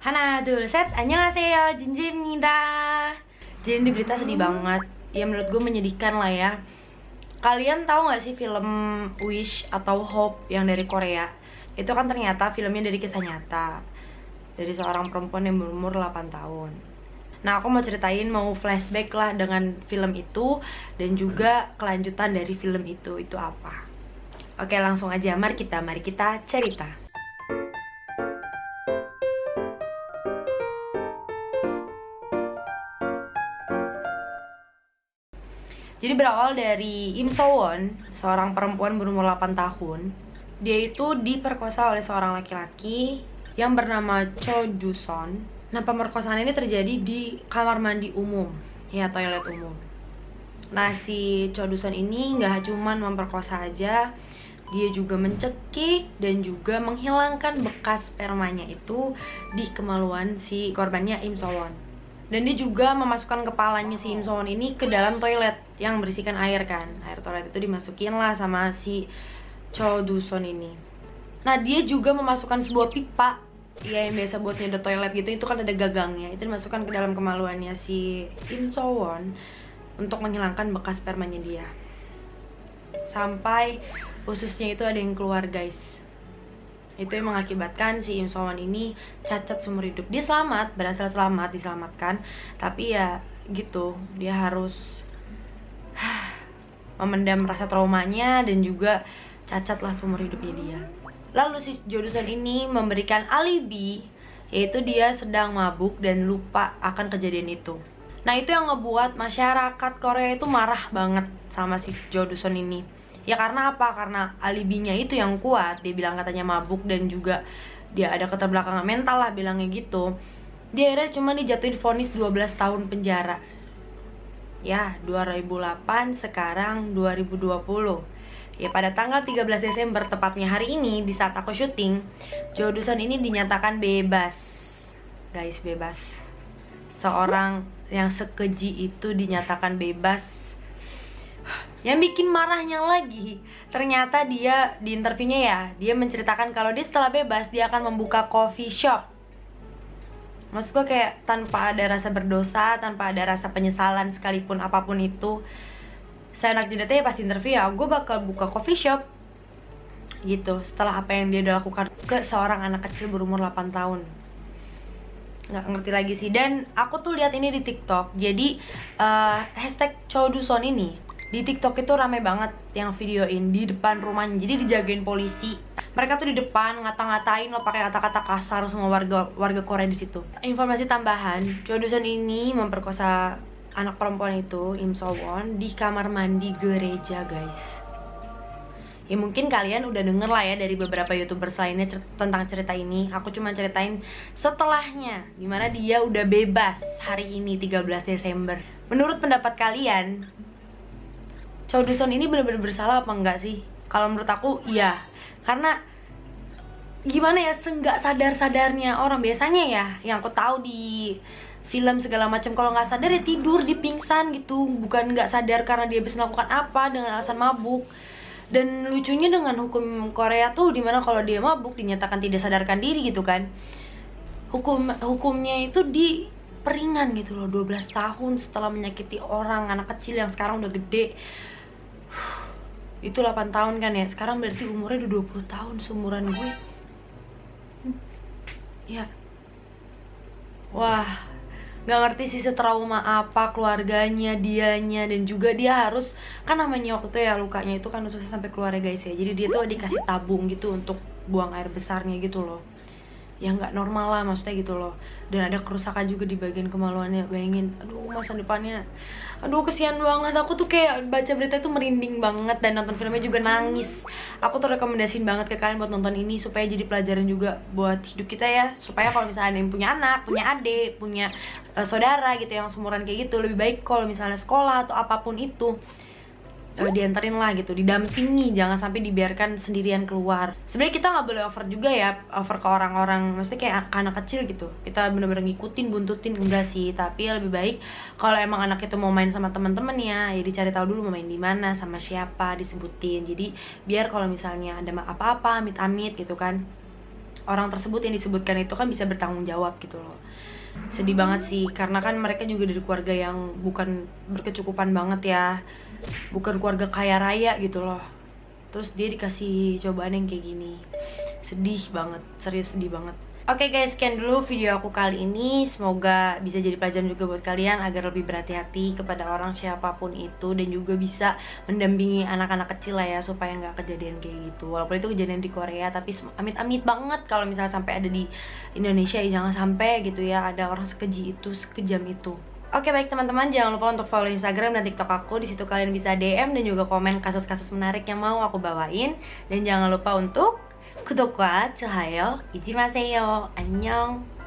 Hana, 둘셋, 안녕하세요, 진지입니다. Jadi ini berita sedih banget. Ya menurut gue menyedihkan lah ya. Kalian tahu gak sih film Wish atau Hope yang dari Korea? Itu kan ternyata filmnya dari kisah nyata, dari seorang perempuan yang berumur 8 tahun. Nah, aku mau ceritain, mau flashback lah dengan film itu, dan juga kelanjutan dari film itu apa. Oke, langsung aja, mari kita cerita. Jadi berawal dari Im So-won, seorang perempuan berumur 8 tahun. Dia itu diperkosa oleh seorang laki-laki yang bernama Cho Ju-son. Nah, pemerkosaan ini terjadi di kamar mandi umum, ya toilet umum. Nah, si Cho Ju-son ini nggak cuma memperkosa aja, dia juga mencekik dan juga menghilangkan bekas spermanya itu di kemaluan si korbannya Im So-won. Dan dia juga memasukkan kepalanya si Im So-won ini ke dalam toilet yang berisikan air kan. Air toilet itu dimasukin lah sama si Cho Du-son ini. Nah, dia juga memasukkan sebuah pipa ya yang biasa buat nyedot toilet gitu, itu kan ada gagangnya. Itu dimasukkan ke dalam kemaluannya si Im So-won untuk menghilangkan bekas spermanya dia. Sampai ususnya itu ada yang keluar, guys. Itu yang mengakibatkan si Im So-won ini cacat seumur hidup. Dia selamat, berhasil selamat, diselamatkan. Tapi ya gitu, dia harus memendam rasa traumanya dan juga cacat lah seumur hidupnya dia. Lalu si Jo Du-son ini memberikan alibi, yaitu dia sedang mabuk dan lupa akan kejadian itu. Nah, itu yang ngebuat masyarakat Korea itu marah banget sama si Jo Du-son ini. Ya karena apa? Karena alibinya itu yang kuat. Dia bilang katanya mabuk dan juga dia ada keterbelakangan mental lah, bilangnya gitu. Dia akhirnya cuma dijatuhin vonis 12 tahun penjara. Ya, 2008, sekarang 2020. Ya, pada tanggal 13 Desember, tepatnya hari ini, di saat aku syuting, Jo Du-son ini dinyatakan bebas. Guys, bebas. Seorang yang sekeji itu dinyatakan bebas. Yang bikin marahnya lagi, ternyata dia di interviewnya ya, dia menceritakan kalau dia setelah bebas, dia akan membuka coffee shop. Maksud gue kayak tanpa ada rasa berdosa, tanpa ada rasa penyesalan sekalipun apapun itu. Saya anak jidatnya ya pas interview ya, gue bakal buka coffee shop gitu, setelah apa yang dia udah lakukan ke seorang anak kecil berumur 8 tahun. Nggak ngerti lagi sih. Dan aku tuh lihat ini di TikTok. Jadi hashtag Cho Du-son ini di TikTok itu rame banget yang videoin di depan rumahnya. Jadi dijagain polisi. Mereka tuh di depan ngata-ngatain lo pakai kata-kata kasar sama warga Korea di situ. Informasi tambahan, Cho Du-son ini memperkosa anak perempuan itu, Im So-won, di kamar mandi gereja, guys. Ya mungkin kalian udah denger lah ya dari beberapa YouTubers lainnya tentang cerita ini. Aku cuma ceritain setelahnya, dimana dia udah bebas hari ini 13 Desember. Menurut pendapat kalian, Cho Du-son ini benar-benar bersalah apa enggak sih? Kalau menurut aku iya. Karena gimana ya, seenggak sadar-sadarnya orang biasanya ya, yang aku tahu di film segala macam, kalau nggak sadar ya tidur, di pingsan gitu. Bukan nggak sadar karena dia bisa melakukan apa dengan alasan mabuk. Dan lucunya dengan hukum Korea tuh, dimana kalau dia mabuk dinyatakan tidak sadarkan diri gitu kan, hukumnya itu diperingan gitu loh, 12 tahun setelah menyakiti orang, anak kecil yang sekarang udah gede. Itu 8 tahun kan ya, sekarang berarti umurnya udah 20 tahun, seumuran gue. Ya. Wah, gak ngerti sih setrauma apa keluarganya, dianya, dan juga dia harus, kan namanya waktu itu ya lukanya itu kan ususnya sampai keluar ya guys ya. Jadi dia tuh dikasih tabung gitu untuk buang air besarnya gitu loh. Ya nggak normal lah maksudnya gitu loh. Dan ada kerusakan juga di bagian kemaluannya, bayangin. Aduh, masa depannya, aduh kesian banget. Aku tuh kayak baca berita itu merinding banget, dan nonton filmnya juga nangis. Aku tuh rekomendasiin banget ke kalian buat nonton ini, supaya jadi pelajaran juga buat hidup kita ya. Supaya kalau misalnya ada yang punya anak, punya adik, punya saudara gitu yang seumuran kayak gitu, lebih baik kalau misalnya sekolah atau apapun itu, dianterin lah gitu, didampingi, jangan sampai dibiarkan sendirian keluar. Sebenarnya kita nggak boleh over juga ya, over ke orang-orang, maksudnya kayak anak kecil gitu. Kita bener-bener ngikutin, buntutin, enggak sih. Tapi lebih baik kalau emang anak itu mau main sama teman-temannya, ya dicari tahu dulu mau main di mana, sama siapa, disebutin. Jadi biar kalau misalnya ada apa-apa, amit-amit gitu kan, orang tersebut yang disebutkan itu kan bisa bertanggung jawab gitu loh. Sedih banget sih, karena kan mereka juga dari keluarga yang bukan berkecukupan banget ya, bukan keluarga kaya raya gitu loh. Terus dia dikasih cobaan yang kayak gini. Sedih banget, serius sedih banget. Oke guys, sekian dulu video aku kali ini. Semoga bisa jadi pelajaran juga buat kalian agar lebih berhati-hati kepada orang siapapun itu, dan juga bisa mendampingi anak-anak kecil lah ya, supaya nggak kejadian kayak gitu. Walaupun itu kejadian di Korea, tapi amit-amit banget kalau misalnya sampai ada di Indonesia, ya jangan sampai gitu ya, ada orang sekeji itu, sekejam itu. Oke baik teman-teman, jangan lupa untuk follow Instagram dan TikTok aku. Di situ kalian bisa DM dan juga komen kasus-kasus menarik yang mau aku bawain. Dan jangan lupa untuk 구독과 좋아요 잊지 마세요. 안녕.